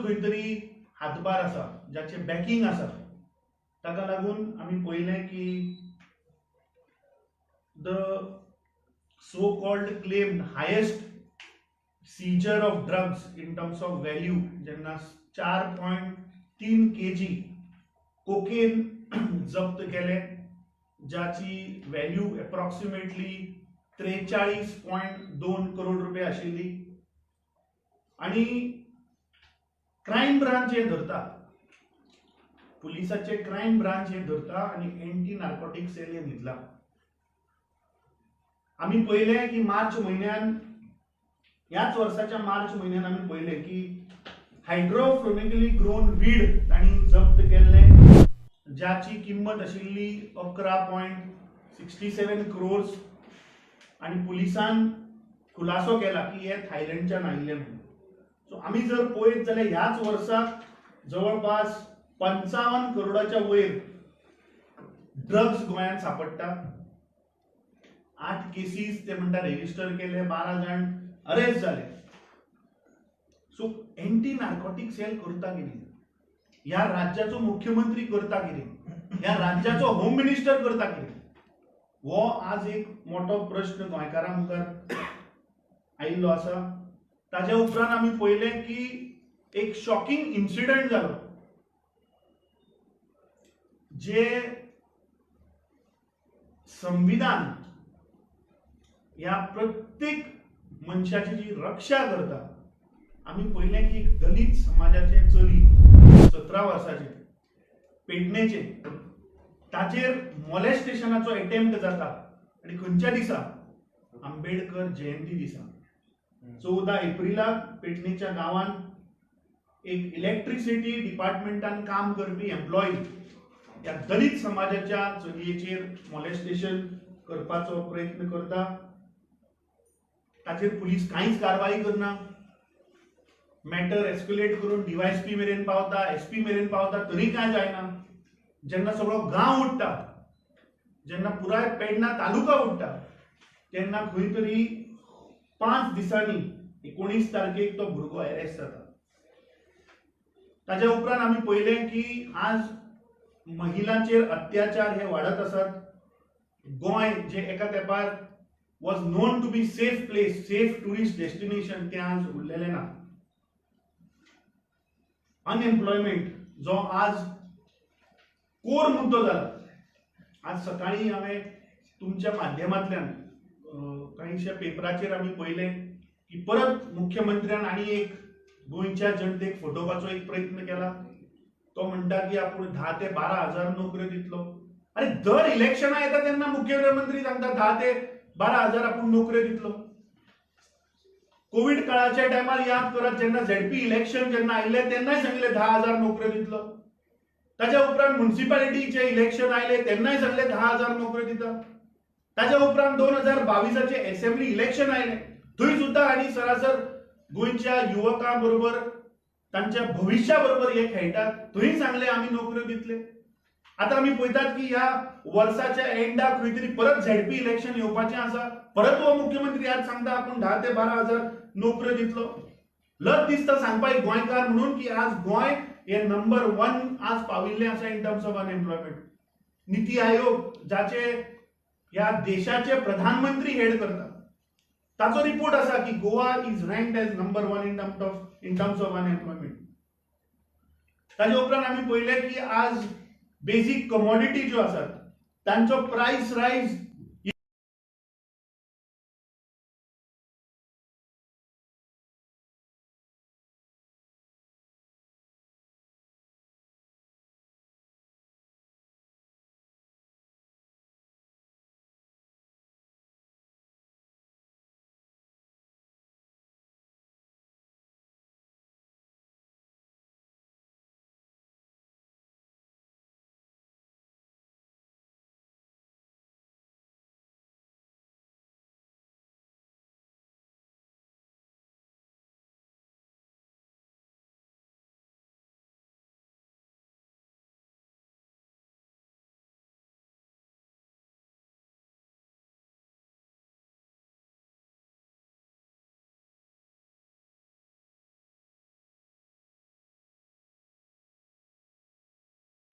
खंय तरी हातभार आसा, ज्याचे बॅकिंग आसा, ताका लागून आमी पळयलें की the so called claimed highest Caesar of drugs in terms of value, जेन्ना 4.3 kg कोकेन जप्त केले, ज्याची व्हॅल्यू अप्रॉक्सिमेटली 43.2 करोड रुपये आशिल्ली. आणि क्रायम ब्रांच हे धरता, पुलिसाचे क्रायम ब्रांच हे धरता आणि एंटी नार्कोटिक सेल हे न्हिदला. आम्ही पहिले की मार्च म्हयन्यान, याच वर्षाच्या मार्च म्हयन्यान आम्ही पहिले की हायड्रोफ्लोनिकली ग्रोन वीड तांणी जप्त केल्ले, ज्याची किंमत आशिल्ली 11.67 crores. आणि पुलिसान खुलासो केला की हे थायलंडच्यान आयिल्ले म्हणून. सो आम्ही जर पळयत जाल्यार ह्याच वर्साक जवळपास 55 करोडाच्या वयर ड्रग्स गोंयांत सापडटा. 8 केसीस ते म्हणटा रेजिस्टर केले, 12 जाण अरेस्ट झाले. सो एंटी नार्कोटिक सेल करता कितें? ह्या राज्याचो मुख्यमंत्री करता कितें? ह्या राज्याचो होम मिनिस्टर करता कितें? हो आज एक मोठो प्रश्न गोंयकारां मुखार आयिल्लो आसा. ताज्या उपरांत आमी पळयलें की एक शॉकिंग इन्सिडंट जालो, जे संविधान ह्या प्रत्येक मनशाची जी रक्षा करता. आम्ही पळयलें की दलित समाजाचे चली 17 वर्साचे पेडणेचे, ताचेर मॉलेस्टेशनाचो अटेम्प्ट जाता. आणि खंयच्या दिसा? आंबेडकर जयंती दिसा 14 एप्रिलाक पेडणेच्या गांवांत एक इलेक्ट्रिसिटी डिपार्टमेंटान काम करपी एम्प्लॉई या दलित समाजाच्या चलयेचेर मॉलेस्टेशन करपाचो प्रयत्न करता. ताचेर पुलीस कांयच कारवाई करना. मॅटर एस्क्युलेट करून डीवायएसपी मेरेन पावता, एसपी मेरेन पावता, तरी काय जायना. जेन्ना सगळो गांव उठता, जेन्ना पुराय पेडणा तालुका उठता, तेन्ना खंय तरी 5 दिसांनी 19 तारखेक तो भुरगो अरेस्ट जाता. ताच्या उपरांत आमी पळयलें की आज महिलांचेर अत्याचार हे वाडत आसात. गोंय जे एका तेंपार was known to be safe place, safe tourist destination, ते आज उरलेलें ना. अनएम्प्लॉयमेंट जो आज कोर मुद्दो जाला. आज सकाळी हांवें तुमच्या माध्यमांतल्यान काहीशा पेपराचेर आमी पळयलें की परत मुख्यमंत्र्यान आनी एक गोंयच्या जनतेक फटोवपाचो एक प्रयत्न केला. तो म्हणटा की आपूण 10 ते 12 हजार नोकऱ्यो दितलो. अरे दर इलेक्शनां येता तेन्ना मुख्यमंत्री सांगता 10 ते 12 हजार आपूण नोकऱ्यो दितलो. कोविड काळाच्या टायमार याद करत, जेन्ना झेडपी इलेक्शन जेन्ना आयिल्ले तेन्नाय सांगले 10 हजार नोकऱ्यो दितलो. ताच्या उपरांत म्युनिसिपालिटीचे इलेक्शन आयले तेन्नाय सांगले 10 हजार नोकऱ्यो दिता. ताच्या उपरांत 2022चे असेंब्ली इलेक्शन आयले, थंय सुद्धा आनी सरासर गोंयच्या युवकां बरोबर तांच्या भविष्या बरोबर हे खेळटात, थंय सांगले आमी नोकऱ्यो दितले. आता आमी पळयतात की ह्या वर्साच्या एंडाक खंय तरी परत झेडपी इलेक्शन येवपाचें आसा. परत हो मुख्यमंत्री आज सांगता आपूण 10 ते 12 हजार नोकऱ्यो दितलो. लज दिसता सांगपा एक गोंयकार म्हणून की आज गोंय हे नंबर 1 आज पाविल्लें आसा in terms of unemployment. NITI Aayog जाचे ह्या देशाचे प्रधानमंत्री हेड करता, ताचो रिपोर्ट आसा की Goa is ranked as number 1 in terms of unemployment. ताचे उपरांत आमी पळयलें की आज बेसिक कमोडिटी ज्यो आसात तांचो प्राइस रायज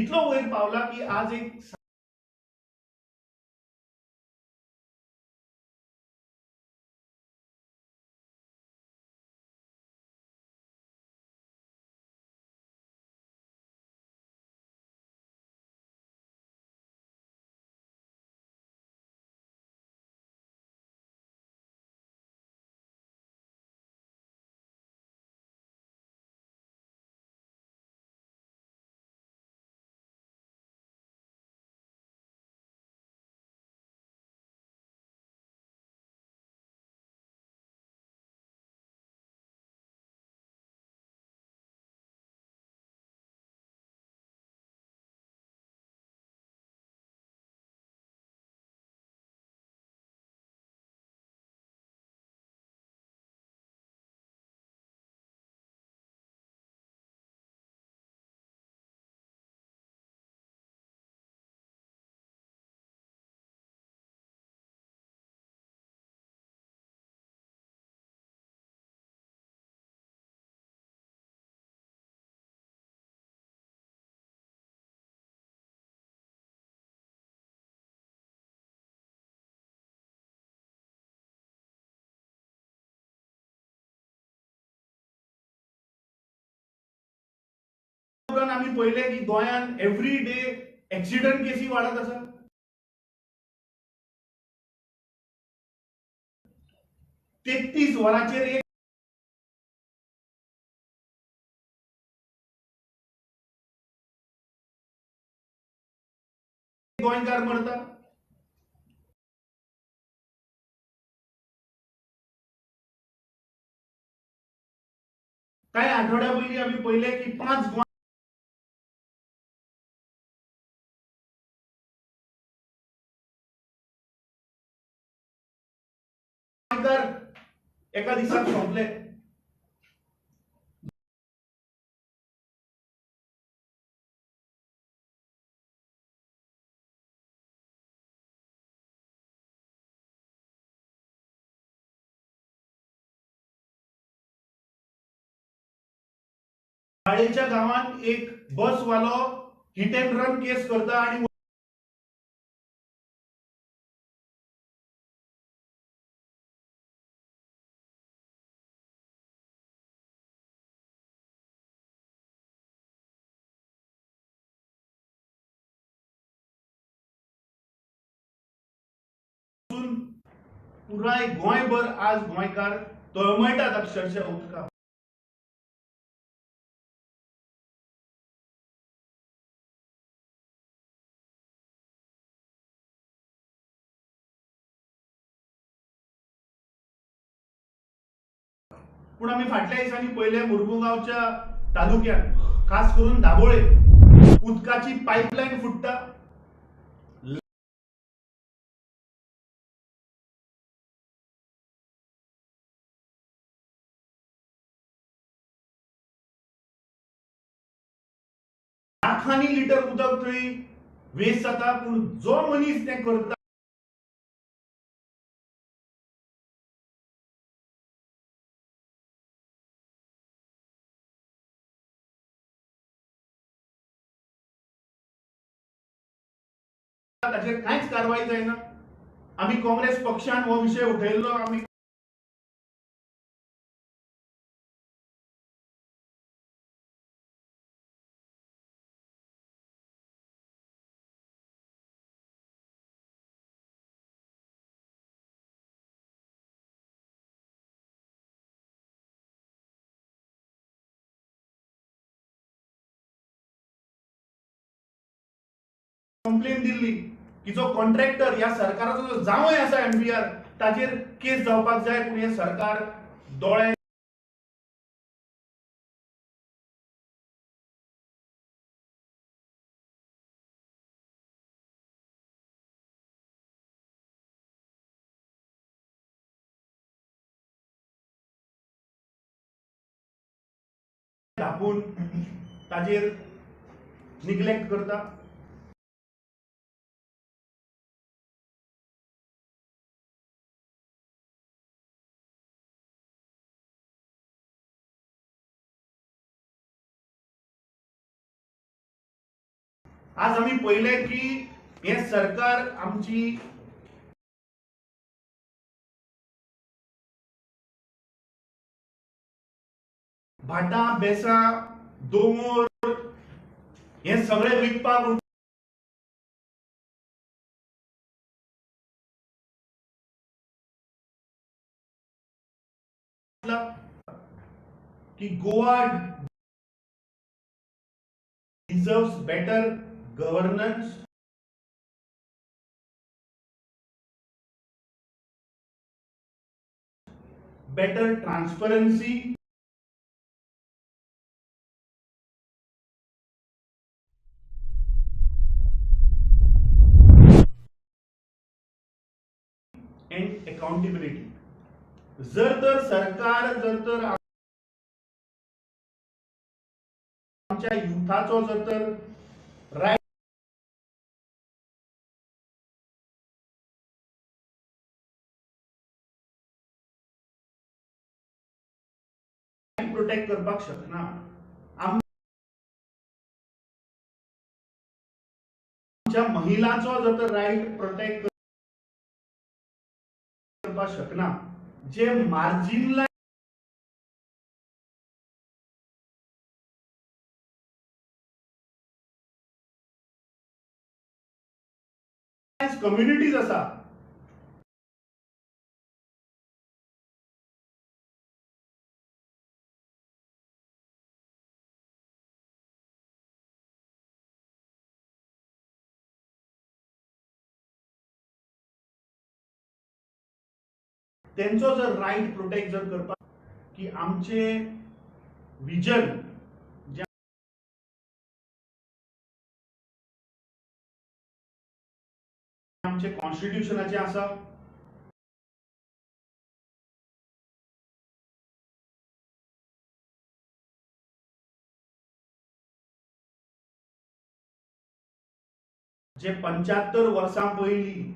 इतलो वयर पावला की आज एक आम्ही पहिले की गोंयान एव्हरी डे एक्सिडंट केसी वाढत आसा. 33 वरांचेर एक गोंयकार मरता. काही आठवड्या पयलीं आम्ही पहिले की 5 गोंयकार एका दिसाक सोंपले. बाळेच्या गावात एक बसवालो हिट अँड रन केस करता आणि पुराय गोंयभर आज गोंयकार तळमळटात अक्षरशः उदकाक. पूण आम्ही फाटल्या दिसांनी पहिले मुरमुगांवच्या तालुक्यात खास करून दाबोळे उदकाची पाईपलाईन फुटता. लाखांनी लिटर उदक थंय वेस्ट जाता. पूण जो मनीस तें करता ताचेर कांयच कारवाई जायना. आम्ही काँग्रेस पक्षान हो विषय उठयल्लो. आम्ही कंप्लेन दिल्ली की जो कॉन्ट्रॅक्टर या सरकाराचो जो जावंय आसा एमबीआर ताचेर केस जावपाक जाय. पूण हे सरकार दोळे धापून ताचेर निग्लेक्ट करता. आज आम्ही पहिले की हे सरकार आमची भाटां बेसां दोंगर हे सगळे विकपाक की Goa deserves better governance, better transparency, and accountability. जर तर सरकार जर तर आमच्या युथाचो जर तर राईट प्रोटेक्ट करपाक शकना, आमच्या महिलांचो जर तर राईट प्रोटेक्ट करपाक शकना, जे मार्जिनलाइज कम्युनिटीज आसा त्यांचो जर राईट प्रोटेक्ट जर करपाक की आमचे विजन जे आमचे कॉन्स्टिट्यूशनाचे आसा जे 75 वर्सां पयलीं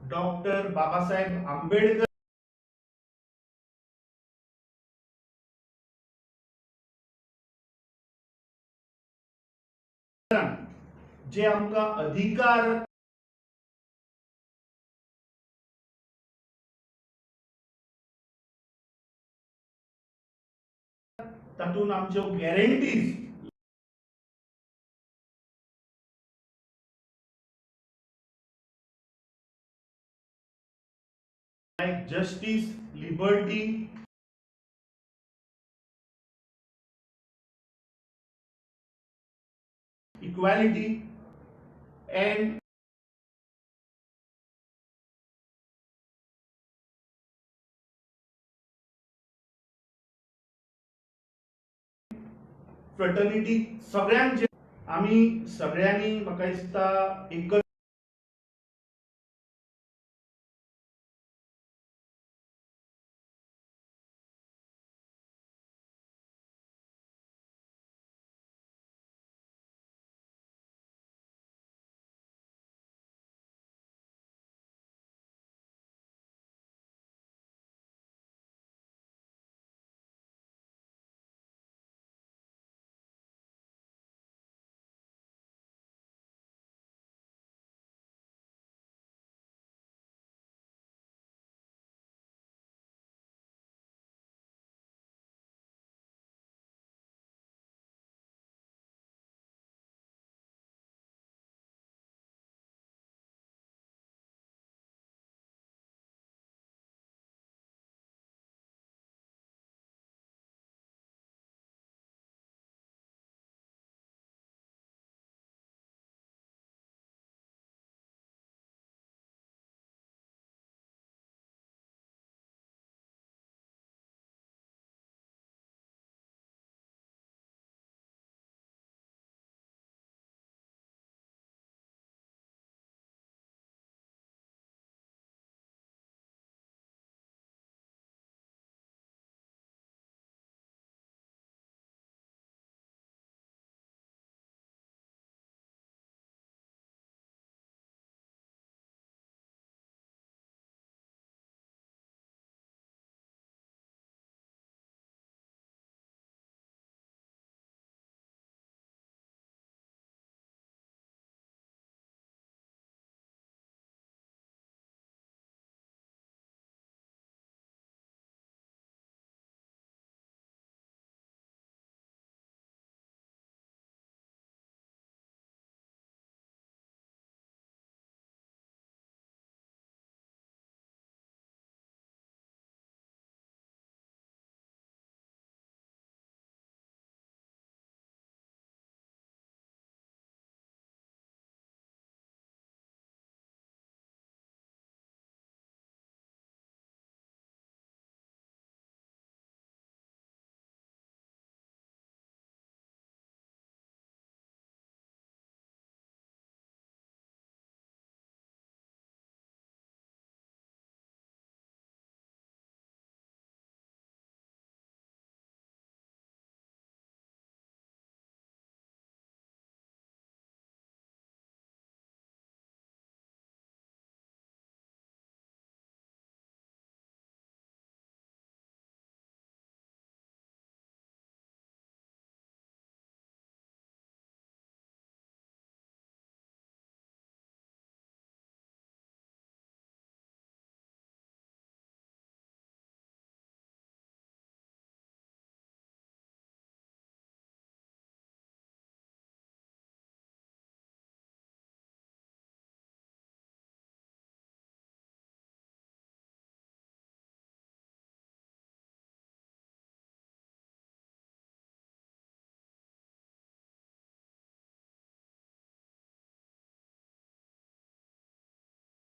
डॉक्टर बाबासाहेब आंबेडकर जे आमकां अधिकार तातून आमच्यो guarantees like justice, liberty, equality and fraternity सगळ्यांक जे आम्ही सगळ्यांनी म्हाका दिसता एक